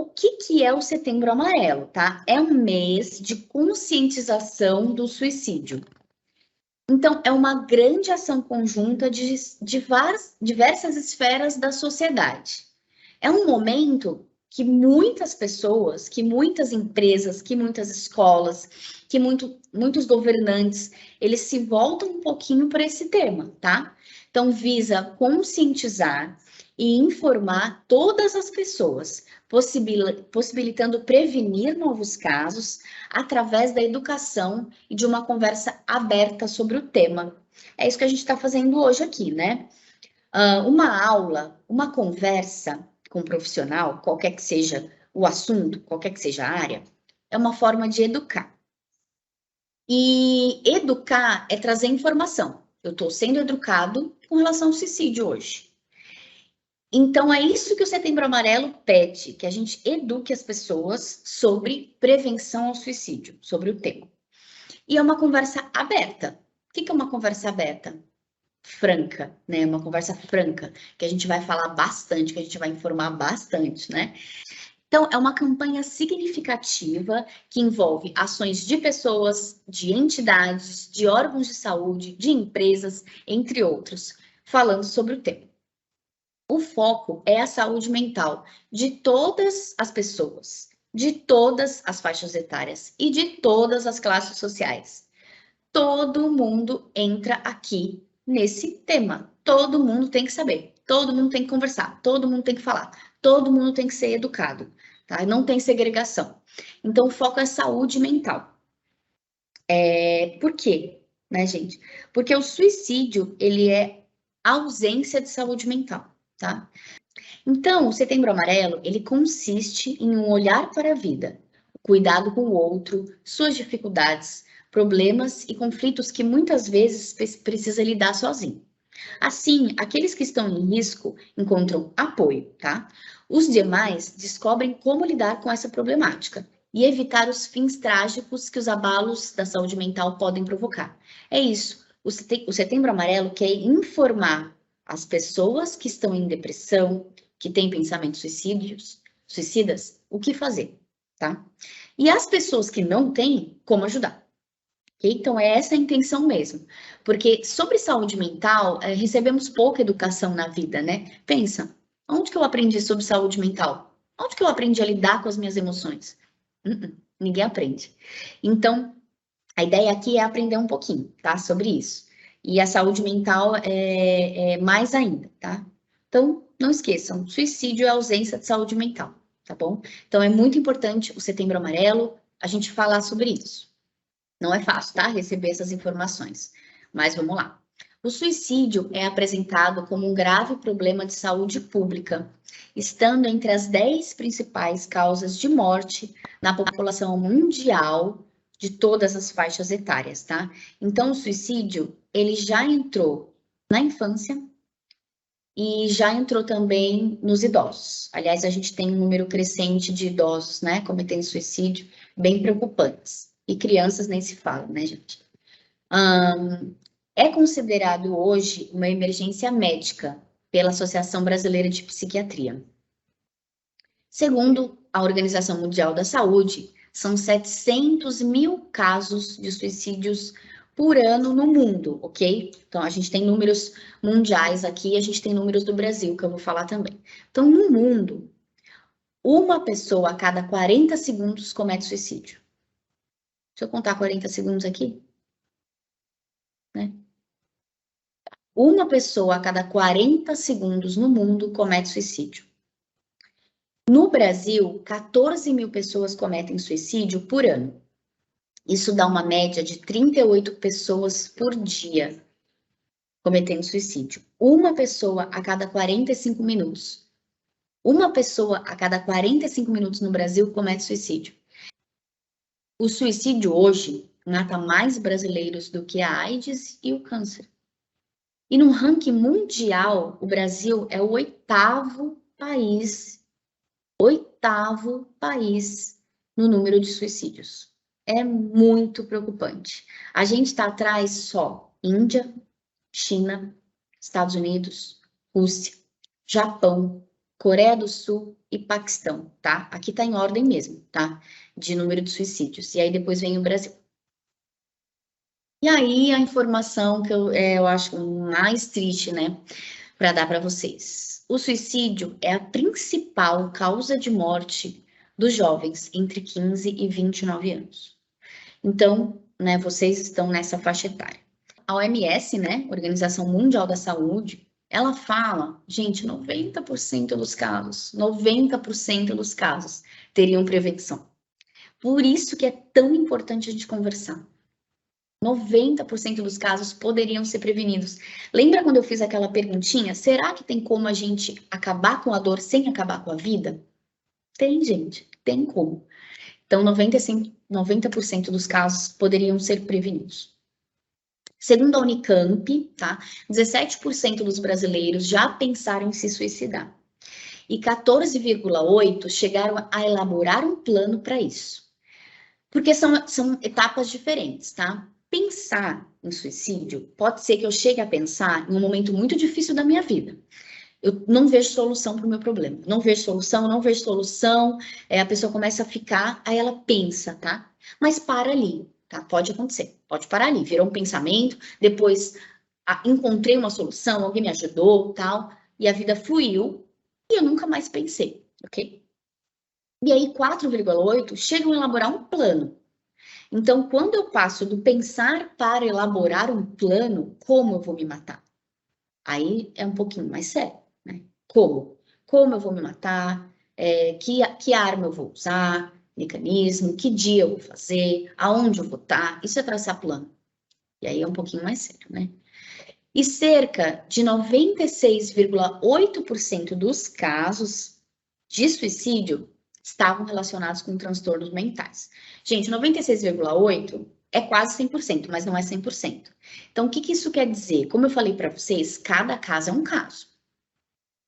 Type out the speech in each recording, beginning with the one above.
o que é o Setembro Amarelo, tá? É um mês de conscientização do suicídio. Então, é uma grande ação conjunta de diversas esferas da sociedade. É um momento que muitas pessoas, que muitas empresas, que muitas escolas, que muitos governantes, eles se voltam um pouquinho para esse tema, tá? Então, visa conscientizar e informar todas as pessoas, possibilitando prevenir novos casos através da educação e de uma conversa aberta sobre o tema. É isso que a gente está fazendo hoje aqui, né? Uma aula, uma conversa com um profissional, qualquer que seja o assunto, qualquer que seja a área, é uma forma de educar. E educar é trazer informação. Eu estou sendo educado com relação ao suicídio hoje. Então, é isso que o Setembro Amarelo pede, que a gente eduque as pessoas sobre prevenção ao suicídio, sobre o tema. E é uma conversa aberta. O que é uma conversa aberta? Franca, né? Uma conversa franca, que a gente vai falar bastante, que a gente vai informar bastante, né? Então, é uma campanha significativa que envolve ações de pessoas, de entidades, de órgãos de saúde, de empresas, entre outros, falando sobre o tema. O foco é a saúde mental de todas as pessoas, de todas as faixas etárias e de todas as classes sociais. Todo mundo entra aqui nesse tema. Todo mundo tem que saber, todo mundo tem que conversar, todo mundo tem que falar, todo mundo tem que ser educado, tá? Não tem segregação. Então, o foco é saúde mental. Por quê, né, gente? Porque o suicídio, ele é ausência de saúde mental, tá? Então, o Setembro Amarelo, ele consiste em um olhar para a vida, cuidado com o outro, suas dificuldades, problemas e conflitos que muitas vezes precisa lidar sozinho. Assim, aqueles que estão em risco encontram apoio, tá? Os demais descobrem como lidar com essa problemática e evitar os fins trágicos que os abalos da saúde mental podem provocar. É isso. O Setembro Amarelo quer informar as pessoas que estão em depressão, que têm pensamentos suicidas, o que fazer, tá? E as pessoas que não têm, como ajudar. Okay? Então, é essa a intenção mesmo. Porque sobre saúde mental, recebemos pouca educação na vida, né? Pensa, onde que eu aprendi sobre saúde mental? Onde que eu aprendi a lidar com as minhas emoções? Ninguém aprende. Então, a ideia aqui é aprender um pouquinho, tá? Sobre isso. E a saúde mental é mais ainda, tá? Então, não esqueçam, suicídio é ausência de saúde mental, tá bom? Então, é muito importante o Setembro Amarelo, a gente falar sobre isso. Não é fácil, tá? Receber essas informações. Mas vamos lá. O suicídio é apresentado como um grave problema de saúde pública, estando entre as 10 principais causas de morte na população mundial de todas as faixas etárias, tá? Então, o suicídio, ele já entrou na infância e já entrou também nos idosos. Aliás, a gente tem um número crescente de idosos, né, cometendo suicídio, bem preocupantes. E crianças nem se fala, né, gente? É considerado hoje uma emergência médica pela Associação Brasileira de Psiquiatria. Segundo a Organização Mundial da Saúde, são 700 mil casos de suicídios por ano no mundo, ok? Então, a gente tem números mundiais aqui, a gente tem números do Brasil, que eu vou falar também. Então, no mundo, uma pessoa a cada 40 segundos comete suicídio. Deixa eu contar 40 segundos aqui, né? Uma pessoa a cada 40 segundos no mundo comete suicídio. No Brasil, 14 mil pessoas cometem suicídio por ano. Isso dá uma média de 38 pessoas por dia cometendo suicídio. Uma pessoa a cada 45 minutos. Uma pessoa a cada 45 minutos no Brasil comete suicídio. O suicídio hoje mata mais brasileiros do que a AIDS e o câncer. E no ranking mundial, o Brasil é o oitavo país no número de suicídios. É muito preocupante. A gente está atrás só Índia, China, Estados Unidos, Rússia, Japão, Coreia do Sul e Paquistão, tá? Aqui tá em ordem mesmo, tá? De número de suicídios. E aí depois vem o Brasil. E aí a informação que eu acho mais triste, né, para dar para vocês. O suicídio é a principal causa de morte dos jovens entre 15 e 29 anos. Então, né, vocês estão nessa faixa etária. A OMS, né, Organização Mundial da Saúde, ela fala, gente, 90% dos casos, 90% dos casos teriam prevenção. Por isso que é tão importante a gente conversar. 90% dos casos poderiam ser prevenidos. Lembra quando eu fiz aquela perguntinha? Será que tem como a gente acabar com a dor sem acabar com a vida? Tem, gente, tem como. Então, 90% dos casos poderiam ser prevenidos. Segundo a Unicamp, tá? 17% dos brasileiros já pensaram em se suicidar. E 14,8% chegaram a elaborar um plano para isso. Porque são etapas diferentes, tá? Pensar em suicídio pode ser que eu chegue a pensar em um momento muito difícil da minha vida. Eu não vejo solução para o meu problema. Não vejo solução. A pessoa começa a ficar, aí ela pensa, tá? Mas para ali, tá? Pode acontecer, pode parar ali. Virou um pensamento, depois encontrei uma solução, alguém me ajudou, tal, e a vida fluiu e eu nunca mais pensei, ok? E aí 4,8 chegam a elaborar um plano. Então, quando eu passo do pensar para elaborar um plano, como eu vou me matar? Aí é um pouquinho mais sério, né? Como? Como eu vou me matar? Que arma eu vou usar? Mecanismo? Que dia eu vou fazer? Aonde eu vou estar? Isso é traçar plano. E aí é um pouquinho mais sério, né? E cerca de 96,8% dos casos de suicídio estavam relacionados com transtornos mentais. Gente, 96,8% é quase 100%, mas não é 100%. Então, o que isso quer dizer? Como eu falei para vocês, cada caso é um caso.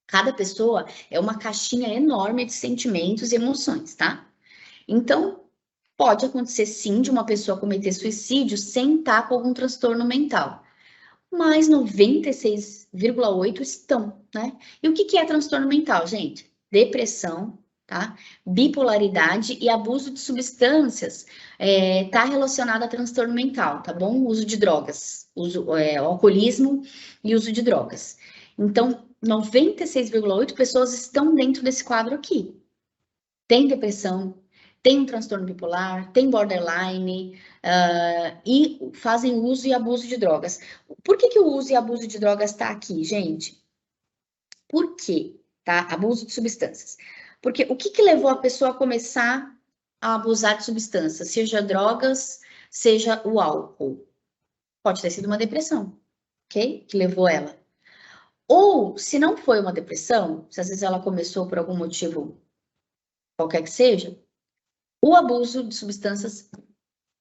Cada pessoa é uma caixinha enorme de sentimentos e emoções, tá? Então, pode acontecer sim de uma pessoa cometer suicídio sem estar com algum transtorno mental. Mas 96,8% estão, né? E o que é transtorno mental, gente? Depressão, tá? Bipolaridade e abuso de substâncias tá relacionado a transtorno mental, tá bom? Uso de drogas, alcoolismo e uso de drogas. Então, 96,8% pessoas estão dentro desse quadro aqui. Tem depressão, tem um transtorno bipolar, tem borderline e fazem uso e abuso de drogas. Por que o uso e abuso de drogas está aqui, gente? Por quê? Tá? Abuso de substâncias. Porque o que levou a pessoa a começar a abusar de substâncias, seja drogas, seja o álcool? Pode ter sido uma depressão, ok? Que levou ela. Ou, se não foi uma depressão, se às vezes ela começou por algum motivo qualquer que seja, o abuso de substâncias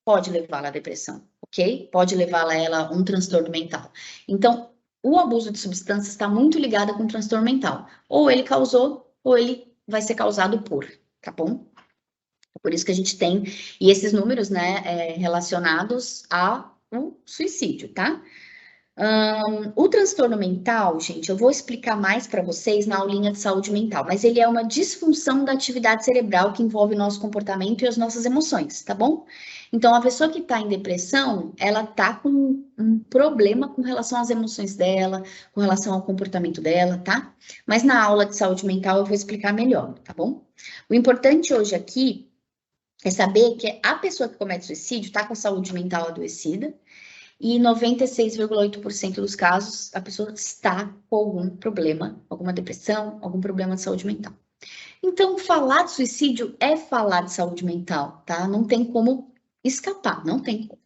pode levá-la à depressão, ok? Pode levá-la a ela um transtorno mental. Então, o abuso de substâncias está muito ligado com o transtorno mental. Ou ele causou, ou ele vai ser causado por, tá bom? É por isso que a gente tem, e esses números, né, relacionados ao suicídio, tá? O transtorno mental, gente, eu vou explicar mais para vocês na aulinha de saúde mental, mas ele é uma disfunção da atividade cerebral que envolve o nosso comportamento e as nossas emoções, tá bom? Então, a pessoa que está em depressão, ela tá com um problema com relação às emoções dela, com relação ao comportamento dela, tá? Mas na aula de saúde mental eu vou explicar melhor, tá bom? O importante hoje aqui é saber que a pessoa que comete suicídio está com a saúde mental adoecida, e 96,8% dos casos, a pessoa está com algum problema, alguma depressão, algum problema de saúde mental. Então, falar de suicídio é falar de saúde mental, tá? Não tem como escapar, não tem como.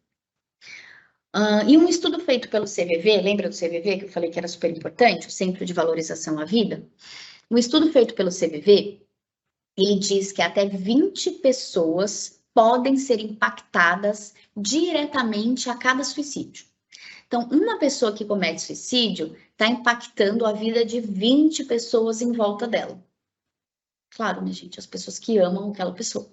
E um estudo feito pelo CVV, lembra do CVV que eu falei que era super importante, o Centro de Valorização à Vida? Um estudo feito pelo CVV, ele diz que até 20 pessoas podem ser impactadas diretamente a cada suicídio. Então, uma pessoa que comete suicídio está impactando a vida de 20 pessoas em volta dela. Claro, né, gente? As pessoas que amam aquela pessoa.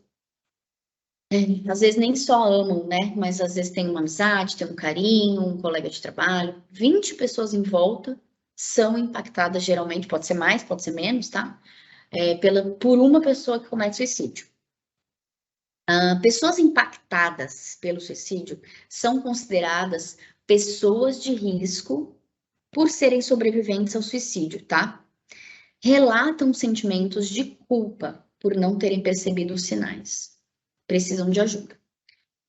Às vezes nem só amam, né? Mas às vezes tem uma amizade, tem um carinho, um colega de trabalho. 20 pessoas em volta são impactadas geralmente, pode ser mais, pode ser menos, tá? por uma pessoa que comete suicídio. Pessoas impactadas pelo suicídio são consideradas pessoas de risco por serem sobreviventes ao suicídio, tá? Relatam sentimentos de culpa por não terem percebido os sinais. Precisam de ajuda.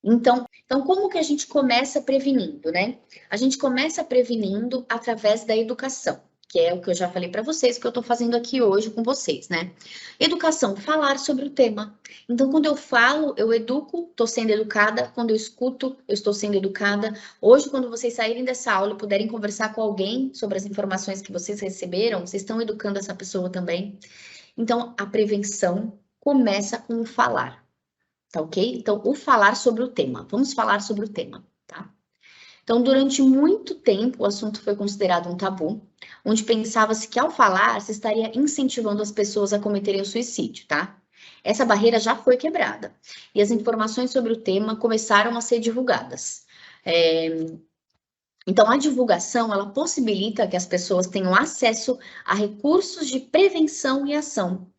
Então, como que a gente começa prevenindo, né? A gente começa prevenindo através da educação, que é o que eu já falei para vocês, que eu estou fazendo aqui hoje com vocês, né? Educação, falar sobre o tema. Então, quando eu falo, eu educo, estou sendo educada. Quando eu escuto, eu estou sendo educada. Hoje, quando vocês saírem dessa aula e puderem conversar com alguém sobre as informações que vocês receberam, vocês estão educando essa pessoa também. Então, a prevenção começa com o falar. Tá ok? Então, o falar sobre o tema. Vamos falar sobre o tema, tá? Então, durante muito tempo, o assunto foi considerado um tabu, onde pensava-se que ao falar, se estaria incentivando as pessoas a cometerem o suicídio, tá? Essa barreira já foi quebrada e as informações sobre o tema começaram a ser divulgadas. Então, a divulgação, ela possibilita que as pessoas tenham acesso a recursos de prevenção e ação.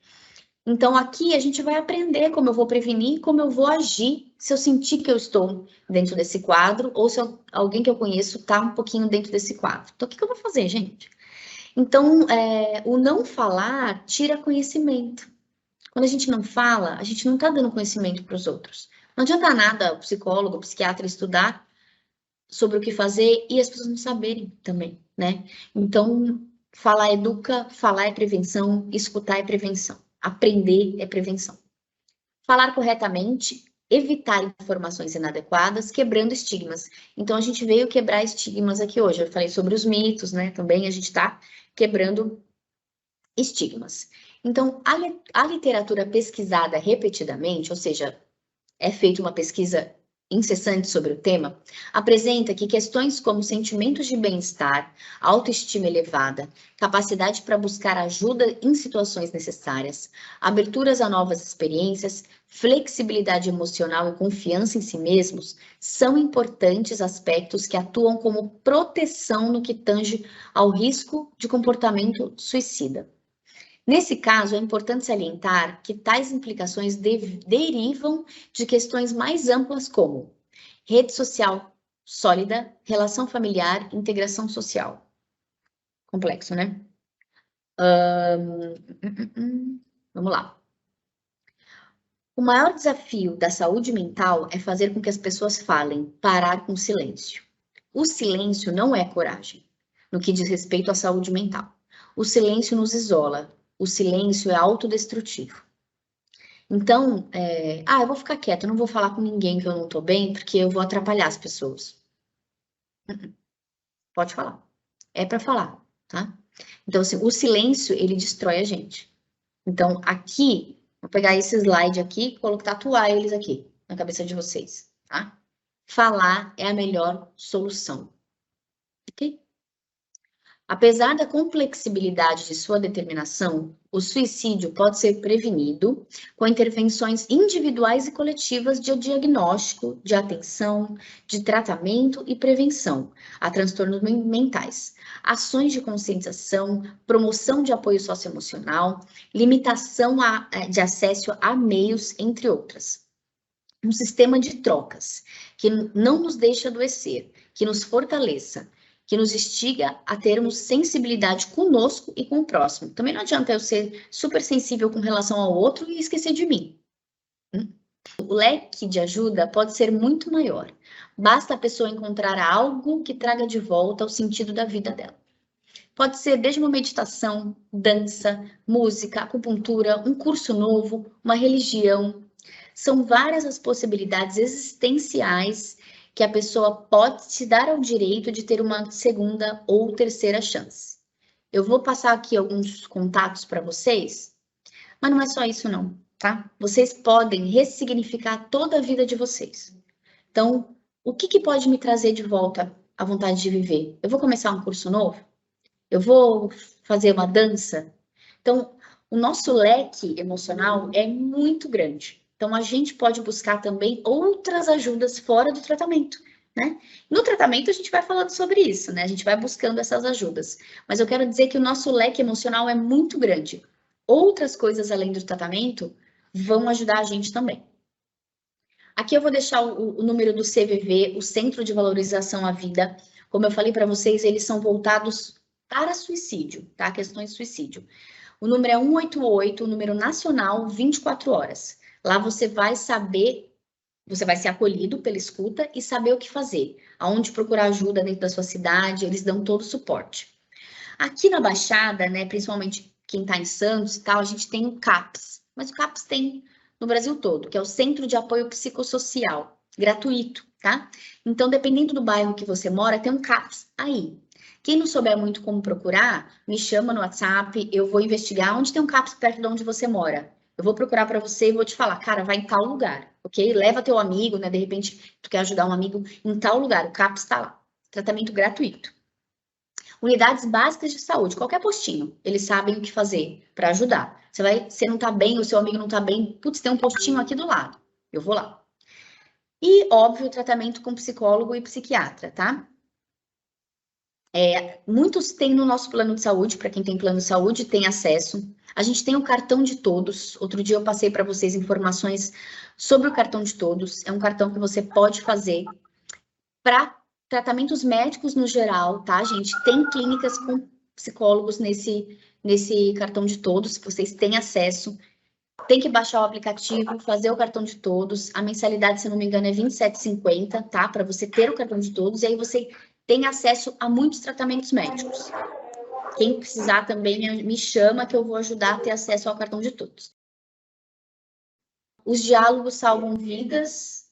Então, aqui a gente vai aprender como eu vou prevenir, como eu vou agir se eu sentir que eu estou dentro desse quadro ou se alguém que eu conheço está um pouquinho dentro desse quadro. Então, o que eu vou fazer, gente? Então, o não falar tira conhecimento. Quando a gente não fala, a gente não está dando conhecimento para os outros. Não adianta nada o psicólogo, o psiquiatra estudar sobre o que fazer e as pessoas não saberem também, né? Então, falar educa, falar é prevenção, escutar é prevenção. Aprender é prevenção. Falar corretamente, evitar informações inadequadas, quebrando estigmas. Então, a gente veio quebrar estigmas aqui hoje. Eu falei sobre os mitos, né? Também a gente está quebrando estigmas. Então, a literatura pesquisada repetidamente, ou seja, é feita uma pesquisa incessante sobre o tema, apresenta que questões como sentimentos de bem-estar, autoestima elevada, capacidade para buscar ajuda em situações necessárias, aberturas a novas experiências, flexibilidade emocional e confiança em si mesmos são importantes aspectos que atuam como proteção no que tange ao risco de comportamento suicida. Nesse caso, é importante salientar que tais implicações derivam de questões mais amplas como rede social sólida, relação familiar, integração social. Complexo, né? Vamos lá. O maior desafio da saúde mental é fazer com que as pessoas falem, parar com o silêncio. O silêncio não é coragem, no que diz respeito à saúde mental. O silêncio nos isola, o silêncio é autodestrutivo. Então, eu vou ficar quieta, eu não vou falar com ninguém que eu não tô bem, porque eu vou atrapalhar as pessoas. Pode falar. É para falar, tá? Então, assim, o silêncio, ele destrói a gente. Então, aqui, vou pegar esse slide aqui e tatuar eles aqui, na cabeça de vocês, tá? Falar é a melhor solução, ok? Apesar da complexibilidade de sua determinação, o suicídio pode ser prevenido com intervenções individuais e coletivas de diagnóstico, de atenção, de tratamento e prevenção a transtornos mentais, ações de conscientização, promoção de apoio socioemocional, limitação de acesso a meios, entre outras. Um sistema de trocas que não nos deixe adoecer, que nos fortaleça, que nos instiga a termos sensibilidade conosco e com o próximo. Também não adianta eu ser super sensível com relação ao outro e esquecer de mim. O leque de ajuda pode ser muito maior. Basta a pessoa encontrar algo que traga de volta o sentido da vida dela. Pode ser desde uma meditação, dança, música, acupuntura, um curso novo, uma religião. São várias as possibilidades existenciais que a pessoa pode se dar ao direito de ter uma segunda ou terceira chance. Eu vou passar aqui alguns contatos para vocês, mas não é só isso não, tá? Vocês podem ressignificar toda a vida de vocês. Então, o que pode me trazer de volta a vontade de viver? Eu vou começar um curso novo? Eu vou fazer uma dança? Então, o nosso leque emocional é muito grande. Então, a gente pode buscar também outras ajudas fora do tratamento, né? No tratamento, a gente vai falando sobre isso, né? A gente vai buscando essas ajudas. Mas eu quero dizer que o nosso leque emocional é muito grande. outras coisas além do tratamento vão ajudar a gente também. Aqui eu vou deixar o número do CVV, o Centro de Valorização à Vida. Como eu falei para vocês, eles são voltados para suicídio, tá? Questões de suicídio. O número é 188, o número nacional, 24 horas. Lá você vai saber, você vai ser acolhido pela escuta e saber o que fazer, aonde procurar ajuda dentro da sua cidade, eles dão todo o suporte. Aqui na Baixada, né, principalmente quem está em Santos e tal, a gente tem o CAPS, mas o CAPS tem no Brasil todo, que é o Centro de Apoio Psicossocial, gratuito, tá? Então, dependendo do bairro que você mora, tem um CAPS aí. Quem não souber muito como procurar, me chama no WhatsApp, eu vou investigar onde tem um CAPS perto de onde você mora. Eu vou procurar para você e vou te falar, cara, vai em tal lugar, ok? Leva teu amigo, né? De repente, tu quer ajudar um amigo em tal lugar, o CAPS está lá. Tratamento gratuito. Unidades básicas de saúde, qualquer postinho, eles sabem o que fazer para ajudar. Você não tá bem, o seu amigo não tá bem, putz, tem um postinho aqui do lado, eu vou lá. E, óbvio, tratamento com psicólogo e psiquiatra, tá? Muitos têm no nosso plano de saúde, para quem tem plano de saúde, tem acesso. A gente tem o cartão de todos. Outro dia eu passei para vocês informações sobre o cartão de todos. É um cartão que você pode fazer para tratamentos médicos no geral, tá, gente? Tem clínicas com psicólogos nesse cartão de todos, vocês têm acesso. Tem que baixar o aplicativo, fazer o cartão de todos. A mensalidade, se não me engano, é R$27,50, tá? Para você ter o cartão de todos. E aí você tem acesso a muitos tratamentos médicos. Quem precisar também me chama que eu vou ajudar a ter acesso ao cartão de todos. Os diálogos salvam vidas.